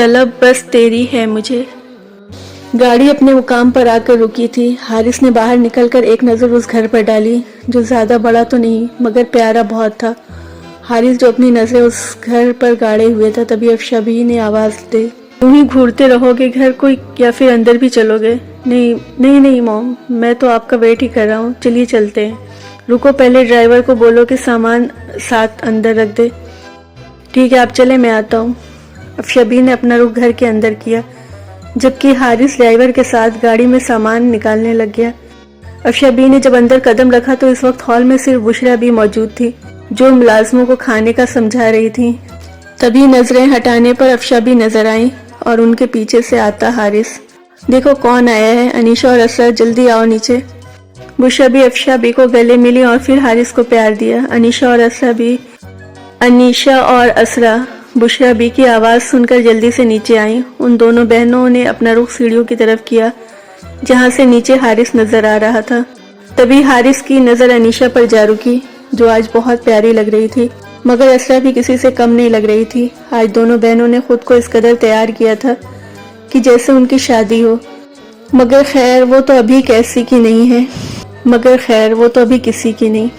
तलब बस तेरी है मुझे। गाड़ी अपने मुकाम पर आकर रुकी थी। हारिस ने बाहर निकलकर एक नज़र उस घर पर डाली जो ज़्यादा बड़ा तो नहीं मगर प्यारा बहुत था। हारिस जो अपनी नज़रें उस घर पर गाड़े हुए था, तभी अफशाबी ने आवाज़ दी, यूं ही घूरते रहोगे घर को या फिर अंदर भी चलोगे? नहीं नहीं नहीं मॉम, मैं तो आपका वेट ही कर रहा हूँ, चलिए चलते हैं। रुको, पहले ड्राइवर को बोलो कि सामान साथ अंदर रख दे। ठीक है, आप चले, मैं आता हूँ। अफशाबी ने अपना रुख घर के अंदर किया जबकि हारिस ड्राइवर के साथ गाड़ी में सामान निकालने लग गया। अफशाबी ने जब अंदर कदम रखा तो इस वक्त हॉल में सिर्फ बुशरा भी मौजूद थी जो मुलाजमों को खाने का समझा रही थी। तभी नजरें हटाने पर अफशाबी नजर आई और उनके पीछे से आता हारिस। देखो कौन आया है, अनीशा और असरा, जल्दी आओ नीचे। बुशरा भी अफशाबी को गले मिली और फिर हारिस को प्यार दिया। अनीशा और असरा बुशरा बी की आवाज़ सुनकर जल्दी से नीचे आईं। उन दोनों बहनों ने अपना रुख सीढ़ियों की तरफ किया जहां से नीचे हारिस नजर आ रहा था। तभी हारिस की नज़र अनीशा पर जा रुकी जो आज बहुत प्यारी लग रही थी, मगर असरा भी किसी से कम नहीं लग रही थी। आज दोनों बहनों ने खुद को इस कदर तैयार किया था कि जैसे उनकी शादी हो, मगर खैर वो तो अभी किसी की नहीं।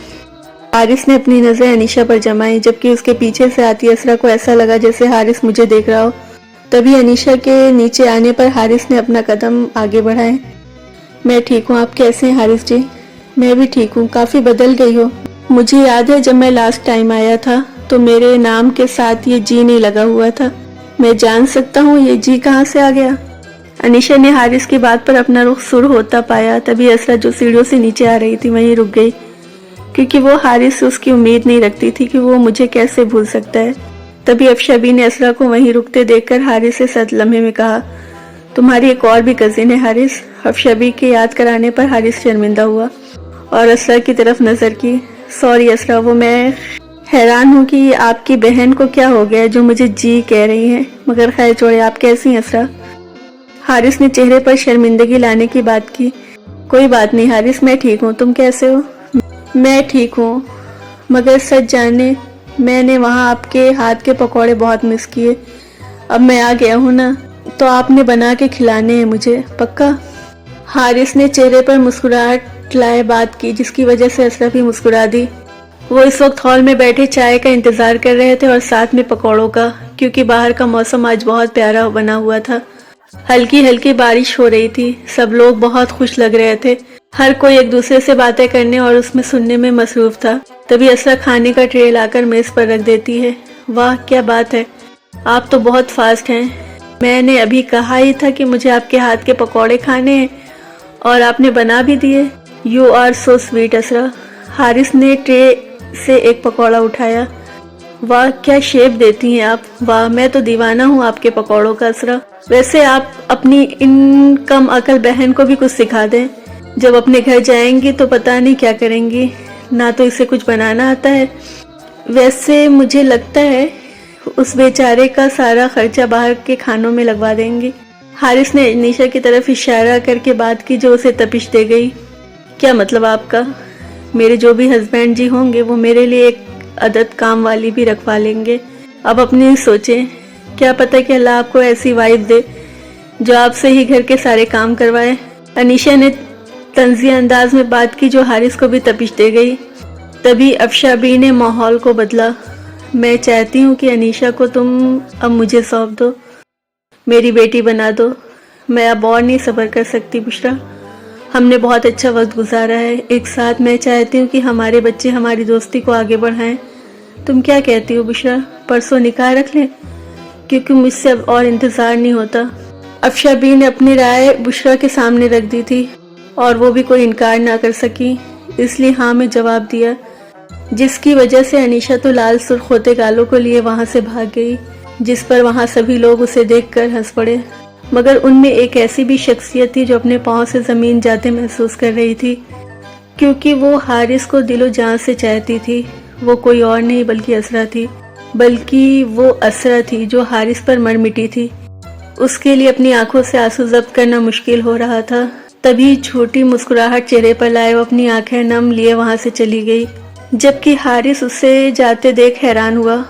हारिस ने अपनी नज़रें अनीशा पर जमाई जबकि उसके पीछे से आती असरा को ऐसा लगा जैसे हारिस मुझे देख रहा हो। तभी अनीशा के नीचे आने पर हारिस ने अपना कदम आगे बढ़ाए। मैं ठीक हूँ, आप कैसे हैं हारिस जी? मैं भी ठीक हूँ, काफ़ी बदल गई हो। मुझे याद है जब मैं लास्ट टाइम आया था तो मेरे नाम के साथ ये जी नहीं लगा हुआ था। मैं जान सकता हूँ ये जी कहाँ से आ गया? अनीशा ने हारिस की बात पर अपना रुख सुर होता पाया। तभी असरा जो सीढ़ियों से नीचे आ रही थी वहीं रुक गई क्योंकि वो हारिस से उसकी उम्मीद नहीं रखती थी कि वो मुझे कैसे भूल सकता है। तभी अफशाबी ने असरा को वहीं रुकते देखकर हारिस से सद लम्हे में कहा, तुम्हारी एक और भी कजिन है हारिस। अफशाबी के याद कराने पर हारिस शर्मिंदा हुआ और असरा की तरफ नजर की। सॉरी असरा, वो मैं हैरान हूँ कि आपकी बहन को क्या हो गया जो मुझे जी कह रही है, मगर खैर छोड़े, आप कैसी हैं असरा? हारिस ने चेहरे पर शर्मिंदगी लाने की बात की। कोई बात नहीं हारिस, मैं ठीक हूँ, तुम कैसे हो? मैं ठीक हूँ, मगर सच जाने मैंने वहाँ आपके हाथ के पकौड़े बहुत मिस किए। अब मैं आ गया हूँ ना, तो आपने बना के खिलाने हैं मुझे, पक्का? हारिस ने चेहरे पर मुस्कुराहट लाए बात की जिसकी वजह से असरा भी मुस्कुरा दी। वो इस वक्त हॉल में बैठे चाय का इंतज़ार कर रहे थे और साथ में पकौड़ों का, क्योंकि बाहर का मौसम आज बहुत प्यारा बना हुआ था। हल्की हल्की बारिश हो रही थी। सब लोग बहुत खुश लग रहे थे। हर कोई एक दूसरे से बातें करने और उसमें सुनने में मसरूफ था। तभी असरा खाने का ट्रे लाकर मेज पर रख देती है। वाह क्या बात है, आप तो बहुत फास्ट हैं। मैंने अभी कहा ही था कि मुझे आपके हाथ के पकौड़े खाने हैं और आपने बना भी दिए। यू आर सो स्वीट असरा। हारिस ने ट्रे से एक पकौड़ा उठाया। वाह क्या शेप देती हैं आप, वाह मैं तो दीवाना हूँ आपके पकौड़ों का असरा। वैसे आप अपनी इन कम अकल बहन को भी कुछ सिखा दें, जब अपने घर जाएंगी तो पता नहीं क्या करेंगी, ना तो इसे कुछ बनाना आता है। वैसे मुझे लगता है उस बेचारे का सारा खर्चा बाहर के खानों में लगवा देंगी। हारिस ने अनीशा की तरफ इशारा करके बात की जो उसे तपिश दे गई। क्या मतलब आपका? मेरे जो भी हस्बैंड जी होंगे वो मेरे लिए एक अदद काम वाली भी रखवा लेंगे। अब अपनी सोचें, क्या पता कि अल्लाह आपको ऐसी वाइफ दे जो आपसे ही घर के सारे काम करवाए। अनीशा ने तंज़िया अंदाज में बात की जो हारिस को भी तपिश दे गई। तभी अफशाबी ने माहौल को बदला। मैं चाहती हूँ कि अनीशा को तुम अब मुझे सौंप दो, मेरी बेटी बना दो। मैं अब और नहीं सब्र कर सकती बुशरा, हमने बहुत अच्छा वक्त गुजारा है एक साथ। मैं चाहती हूँ कि हमारे बच्चे हमारी दोस्ती को आगे बढ़ाएं। तुम क्या कहती हो बुशरा, परसों निकाह रख लें? क्योंकि मुझसे अब और इंतज़ार नहीं होता। अफशाबी ने अपनी राय बुशरा के सामने रख दी थी और वो भी कोई इनकार ना कर सकी, इसलिए हाँ में जवाब दिया, जिसकी वजह से अनीशा तो लाल सुर्ख होते गालों को लिए वहाँ से भाग गई, जिस पर वहाँ सभी लोग उसे देखकर हंस पड़े। मगर उनमें एक ऐसी भी शख्सियत थी जो अपने पाँव से ज़मीन जाते महसूस कर रही थी, क्योंकि वो हारिस को दिलो जान से चाहती थी। वो कोई और नहीं बल्कि असरा थी, बल्कि वो असरा थी जो हारिस पर मर मिटी थी। उसके लिए अपनी आंखों से आंसू जब्त करना मुश्किल हो रहा था। तभी छोटी मुस्कुराहट चेहरे पर लाए वो अपनी आंखें नम लिए वहां से चली गई, जबकि हारिस उसे जाते देख हैरान हुआ।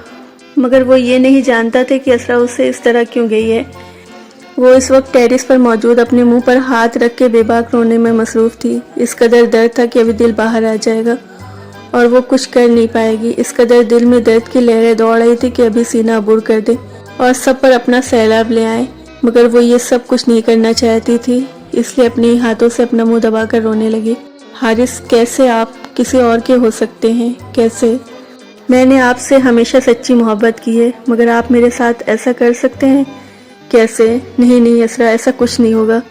मगर वो ये नहीं जानता था कि असरा उससे इस तरह क्यों गई है। वो इस वक्त टेरिस पर मौजूद अपने मुंह पर हाथ रख के बेबाक रोने में मसरूफ़ थी। इस कदर दर्द था कि अभी दिल बाहर आ जाएगा और वो कुछ कर नहीं पाएगी। इस कदर दिल में दर्द की लहरें दौड़ रही थी कि अभी सीना अबूर कर दे और सब पर अपना सैलाब ले आए, मगर वो ये सब कुछ नहीं करना चाहती थी, इसलिए अपने हाथों से अपना मुंह दबाकर रोने लगी। हारिस, कैसे आप किसी और के हो सकते हैं? कैसे? मैंने आपसे हमेशा सच्ची मोहब्बत की है, मगर आप मेरे साथ ऐसा कर सकते हैं? कैसे? नहीं असरा, ऐसा कुछ नहीं होगा।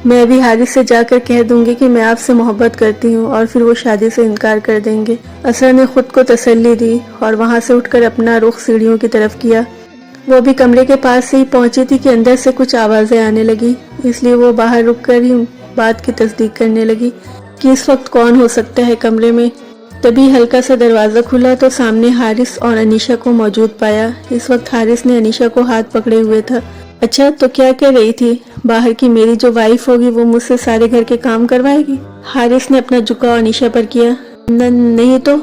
मैं अभी हारिस से जाकर कह दूंगी कि मैं आपसे मोहब्बत करती हूँ और फिर वो शादी से इनकार कर देंगे। असरा ने खुद को तसल्ली दी और वहाँ से उठकर अपना रुख सीढ़ियों की तरफ किया। वो भी कमरे के पास से ही पहुंची थी कि अंदर से कुछ आवाज़ें आने लगी, इसलिए वो बाहर रुक कर ही बात की तस्दीक करने लगी कि इस वक्त कौन हो सकता है कमरे में। तभी हल्का सा दरवाज़ा खुला तो सामने हारिस और अनीशा को मौजूद पाया। इस वक्त हारिस ने अनीशा को हाथ पकड़े हुए था। अच्छा, तो क्या कह रही थी? बाहर की मेरी जो वाइफ होगी वो मुझसे सारे घर के काम करवाएगी? हारिस ने अपना झुकाव अनीशा पर किया। नहीं तो।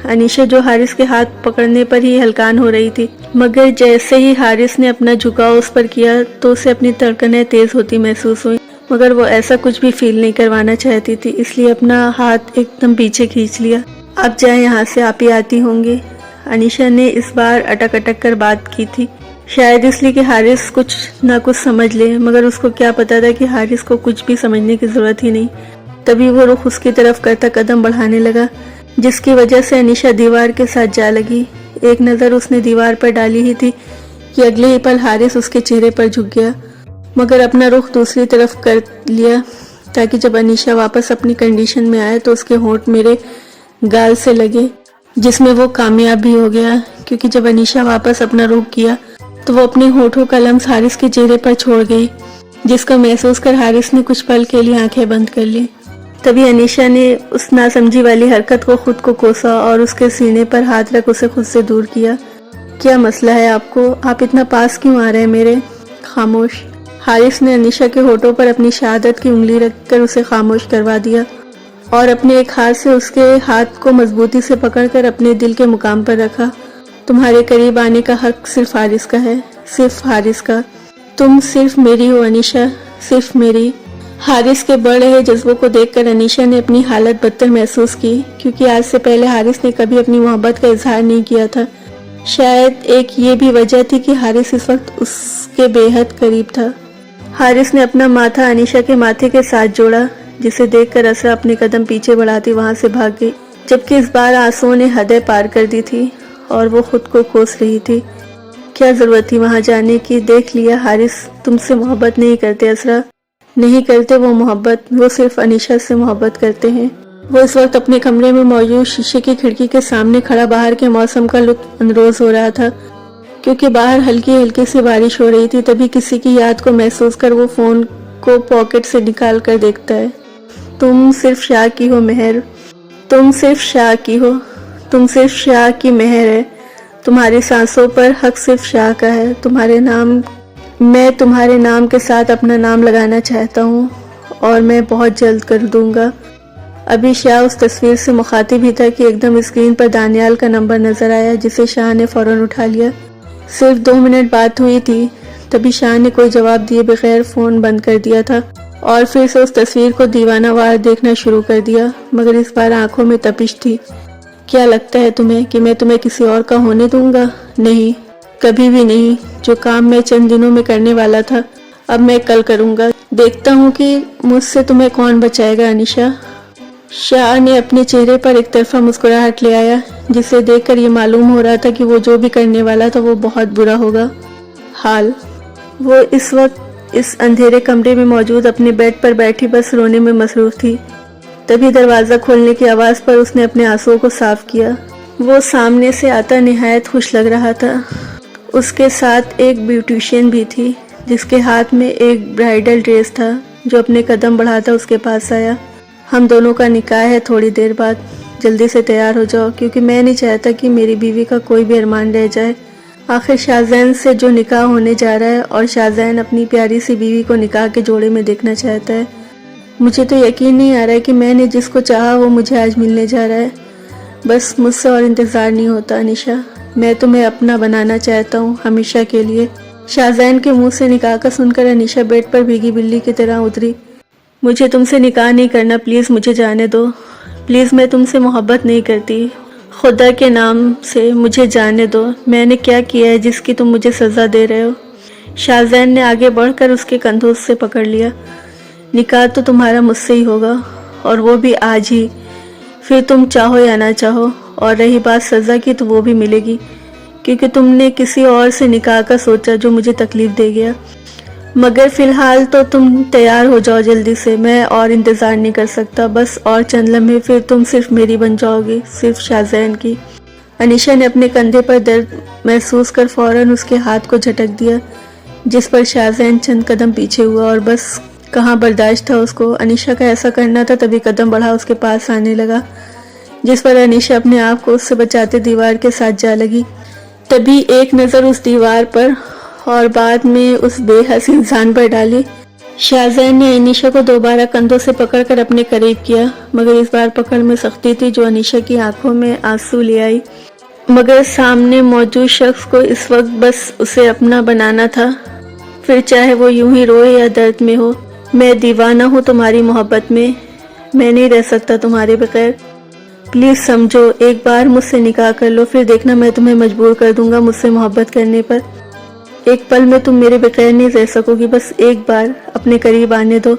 अनीशा जो हारिस के हाथ पकड़ने पर ही हलकान हो रही थी, मगर जैसे ही हारिस ने अपना झुकाव उस पर किया तो उसे अपनी धड़कनें तेज होती महसूस हुई, मगर वो ऐसा कुछ भी फील नहीं करवाना चाहती थी, इसलिए अपना हाथ एकदम पीछे खींच लिया। आप जाए यहाँ से, आप ही आती होंगी। अनीशा ने इस बार अटक अटक कर बात की थी, शायद इसलिए कि हारिस कुछ ना कुछ समझ ले, मगर उसको क्या पता था कि हारिस को कुछ भी समझने की जरूरत ही नहीं। तभी वो रुख उसकी तरफ करता कदम बढ़ाने लगा, जिसकी वजह से अनीशा दीवार के साथ जा लगी। एक नज़र उसने दीवार पर डाली ही थी कि अगले ही पल हारिस उसके चेहरे पर झुक गया, मगर अपना रुख दूसरी तरफ कर लिया ताकि जब अनीशा वापस अपनी कंडीशन में आए तो उसके होंठ मेरे गाल से लगे, जिसमें वो कामयाब भी हो गया, क्योंकि जब अनीशा वापस अपना रुख किया तो वो अपने होठों का लम्स हारिस के चेहरे पर छोड़ गई, जिसको महसूस कर हारिस ने कुछ पल के लिए आंखें बंद कर ली। तभी अनीशा ने उस नासमझी वाली हरकत को खुद को कोसा और उसके सीने पर हाथ रख उसे खुद से दूर किया। क्या मसला है आपको? आप इतना पास क्यों आ रहे हैं मेरे? खामोश। हारिस ने अनीशा के होठों पर अपनी शहादत की उंगली रखकर उसे खामोश करवा दिया और अपने एक हाथ से उसके हाथ को मजबूती से पकड़कर अपने दिल के मुकाम पर रखा। तुम्हारे करीब आने का हक सिर्फ हारिस का है, सिर्फ हारिस का। तुम सिर्फ मेरी हो अनीशा, सिर्फ मेरी। हारिस के बढ़ रहे जज्बों को देखकर अनीशा ने अपनी हालत बदतर महसूस की, क्योंकि आज से पहले हारिस ने कभी अपनी मोहब्बत का इजहार नहीं किया था। शायद एक ये भी वजह थी कि हारिस इस वक्त उसके बेहद करीब था। हारिस ने अपना माथा अनीशा के माथे के साथ जोड़ा, जिसे देखकर असरा अपने कदम पीछे बढ़ाती वहां से भाग गई, जबकि इस बार आंसुओं ने हदें पार कर दी थी और वो खुद को कोस रही थी। क्या जरूरत थी वहां जाने की? देख लिया, हारिस तुमसे मोहब्बत नहीं करते असरा, नहीं करते वो मोहब्बत, वो सिर्फ अनीशा से मोहब्बत करते हैं। वो इस वक्त अपने कमरे में मौजूद शीशे की खिड़की के सामने खड़ा बाहर के मौसम का लुत्फ अंदोज हो रहा था, क्योंकि बाहर हल्की हल्की सी बारिश हो रही थी। तभी किसी की याद को महसूस कर वो फोन को पॉकेट से निकाल कर देखता है। तुम सिर्फ शाह की हो मेहर, तुम सिर्फ शाह की हो, तुम सिर्फ शाह की मेहर है, तुम्हारी सांसों पर हक सिर्फ शाह का है। तुम्हारे नाम, मैं तुम्हारे नाम के साथ अपना नाम लगाना चाहता हूँ और मैं बहुत जल्द कर दूंगा। अभी शाह उस तस्वीर से मुखातिब ही था कि एकदम स्क्रीन पर दानियाल का नंबर नजर आया, जिसे शाह ने फौरन उठा लिया। सिर्फ 2 मिनट बात हुई थी, तभी शाह ने कोई जवाब दिए बगैर फोन बंद कर दिया था और फिर से उस तस्वीर को दीवानावार देखना शुरू कर दिया, मगर इस बार आंखों में तपिश थी। क्या लगता है तुम्हें कि मैं तुम्हें किसी और का होने दूंगा? नहीं, कभी भी नहीं। जो काम मैं चंद दिनों में करने वाला था, अब मैं कल करूंगा। देखता हूँ कि मुझसे तुम्हें कौन बचाएगा अनीशा। शाह ने अपने चेहरे पर एक तरफा मुस्कुराहट ले आया, जिसे देखकर ये मालूम हो रहा था कि वो जो भी करने वाला था वो बहुत बुरा होगा। हाल वो इस वक्त इस अंधेरे कमरे में मौजूद अपने बेड पर बैठी बस रोने में मसरूफ थी। तभी दरवाज़ा खोलने की आवाज़ पर उसने अपने आंसुओं को साफ किया। वो सामने से आता निहायत खुश लग रहा था। उसके साथ एक ब्यूटिशियन भी थी, जिसके हाथ में एक ब्राइडल ड्रेस था, जो अपने कदम बढ़ाता उसके पास आया। हम दोनों का निकाह है थोड़ी देर बाद, जल्दी से तैयार हो जाओ, क्योंकि मैं नहीं चाहता कि मेरी बीवी का कोई भी अरमान रह जाए। आखिर शाहजैन से जो निकाह होने जा रहा है और शाहजैन अपनी प्यारी सी बीवी को निकाह के जोड़े में देखना चाहता है। मुझे तो यकीन नहीं आ रहा है कि मैंने जिसको चाहा वो मुझे आज मिलने जा रहा है। बस मुझसे और इंतज़ार नहीं होता अनीशा, میں تمہیں اپنا بنانا چاہتا ہوں ہمیشہ کے لیے۔ شاہزین کے منہ سے نکاح کا سن کر انیشا بیڈ پر بھیگی بلی کی طرح اتری۔ مجھے تم سے نکاح نہیں کرنا، پلیز مجھے جانے دو، پلیز میں تم سے محبت نہیں کرتی، خدا کے نام سے مجھے جانے دو، میں نے کیا کیا ہے جس کی تم مجھے سزا دے رہے ہو؟ شاہزین نے آگے بڑھ کر اس کے کندھوں سے پکڑ لیا۔ نکاح تو تمہارا مجھ سے ہی ہوگا، اور وہ بھی آج ہی، پھر تم چاہو یا نہ چاہو، اور رہی بات سزا کی تو وہ بھی ملے گی، کیونکہ تم نے کسی اور سے نکاح کا سوچا جو مجھے تکلیف دے گیا۔ مگر فی الحال تو تم تیار ہو جاؤ جلدی سے، میں اور انتظار نہیں کر سکتا، بس اور چند لمحے پھر تم صرف میری بن جاؤ گی، صرف شاہزین کی۔ انیشا نے اپنے کندھے پر درد محسوس کر فوراً اس کے ہاتھ کو جھٹک دیا، جس پر شاہزین چند قدم پیچھے ہوا، اور بس کہاں برداشت تھا اس کو، انیشا کا ایسا کرنا تھا، تبھی قدم بڑھا اس کے پاس آنے لگا، جس پر انیشا اپنے آپ کو اس سے بچاتے دیوار کے ساتھ جا لگی۔ تبھی ایک نظر اس دیوار پر اور بعد میں اس بے حس انسان پر ڈالی۔ شاہزین نے انیشا کو دوبارہ کندھوں سے پکڑ کر اپنے قریب کیا، مگر اس بار پکڑ میں سختی تھی جو انیشا کی آنکھوں میں آنسو لے آئی۔ مگر سامنے موجود شخص کو اس وقت بس اسے اپنا بنانا تھا، پھر چاہے وہ یوں ہی روئے یا درد میں ہو۔ میں دیوانہ ہوں تمہاری محبت میں نہیں رہ سکتا تمہارے بغیر، پلیز سمجھو، ایک بار مجھ سے نکاح کر لو، پھر دیکھنا میں تمہیں مجبور کر دوں گا مجھ سے محبت کرنے پر۔ ایک پل میں تم میرے بغیر نہیں رہ سکو گی، بس ایک بار اپنے قریب آنے دو۔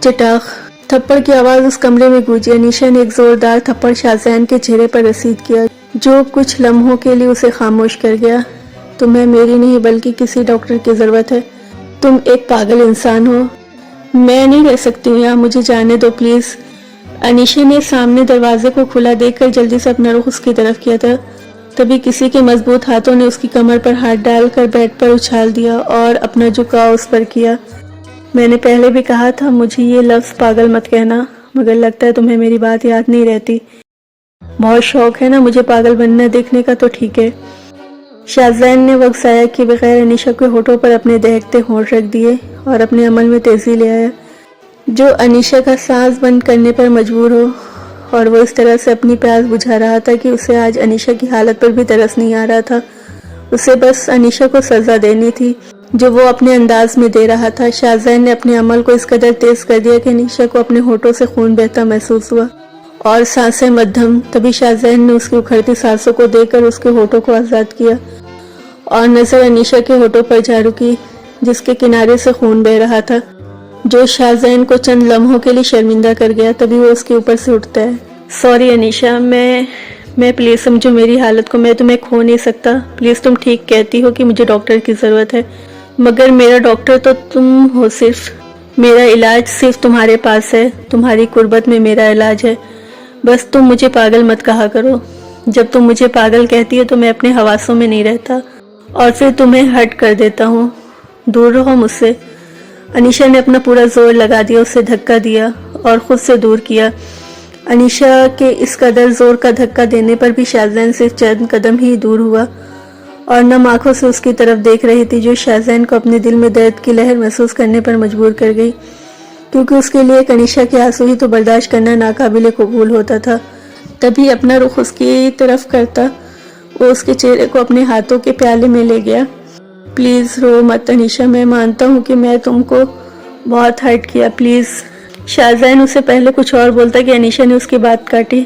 چٹاخ تھپڑ کی آواز اس کمرے میں گونجی۔ انیشا نے ایک زوردار تھپڑ شاہزین کے چہرے پر رسید کیا، جو کچھ لمحوں کے لیے اسے خاموش کر گیا۔ تمہیں میری نہیں بلکہ کسی ڈاکٹر کی ضرورت ہے، تم ایک پاگل انسان ہو، میں نہیں رہ سکتی ہوں یہاں، مجھے جانے دو پلیز۔ انیشا نے سامنے دروازے کو کھلا دیکھ کر جلدی سے اپنا رخ اس کی طرف کیا تھا، تبھی کسی کے مضبوط ہاتھوں نے اس کی کمر پر ہاتھ ڈال کر بیڈ پر اچھال دیا اور اپنا جھکاؤ اس پر کیا۔ میں نے پہلے بھی کہا تھا مجھے یہ لفظ پاگل مت کہنا، مگر لگتا ہے تمہیں میری بات یاد نہیں رہتی۔ بہت شوق ہے نا مجھے پاگل بننا دیکھنے کا، تو ٹھیک ہے۔ شاہزین نے وقت ضائع کیے بغیر انیشا کے ہونٹوں پر اپنے دہکتے ہونٹ رکھ دیے اور اپنے عمل میں تیزی لے آیا، جو انیشا کا سانس بند کرنے پر مجبور ہو، اور وہ اس طرح سے اپنی پیاس بجھا رہا تھا کہ اسے آج انیشا کی حالت پر بھی ترس نہیں آ رہا تھا، اسے بس انیشا کو سزا دینی تھی جو وہ اپنے انداز میں دے رہا تھا۔ شاہزین نے اپنے عمل کو اس قدر تیز کر دیا کہ انیشا کو اپنے ہونٹوں سے خون بہتا محسوس ہوا اور سانسیں مدھم۔ تبھی شاہزین نے اس کی اکھڑتی سانسوں کو دیکھ کر اس کے ہونٹوں کو آزاد کیا اور نظر انیشا کے ہونٹوں پر جا رکی، جس کے کنارے سے خون بہہ رہا تھا، جو شاہزین کو چند لمحوں کے لیے شرمندہ کر گیا۔ تبھی وہ اس کے اوپر سے اٹھتا ہے۔ سوری انیشا، میں پلیز سمجھو میری حالت کو، میں تمہیں کھو نہیں سکتا، پلیز تم ٹھیک کہتی ہو کہ مجھے ڈاکٹر کی ضرورت ہے، مگر میرا ڈاکٹر تو تم ہو، صرف میرا علاج صرف تمہارے پاس ہے، تمہاری قربت میں میرا علاج ہے، بس تم مجھے پاگل مت کہا کرو، جب تم مجھے پاگل کہتی ہو تو میں اپنے حواسوں میں نہیں رہتا اور پھر تمہیں ہرٹ کر دیتا ہوں، دور رہو مجھ سے۔ انیشا نے اپنا پورا زور لگا دیا، اسے دھکا دیا اور خود سے دور کیا۔ انیشا کے اس قدر زور کا دھکا دینے پر بھی شاہزین صرف چند قدم ہی دور ہوا اور نم آنکھوں سے اس کی طرف دیکھ رہی تھی، جو شاہزین کو اپنے دل میں درد کی لہر محسوس کرنے پر مجبور کر گئی، کیونکہ اس کے لیے ایک انیشا کے آنسو ہی تو برداشت کرنا ناقابل قبول ہوتا تھا۔ تبھی اپنا رخ اس کی طرف کرتا وہ اس کے چہرے کو اپنے ہاتھوں کے پیالے میں لے گیا۔ پلیز رو مت انیشا، میں مانتا ہوں کہ میں تم کو بہت ہرٹ کیا، پلیز۔ شاہزین اس سے پہلے کچھ اور بولتا کہ انیشا نے اس کی بات کاٹی۔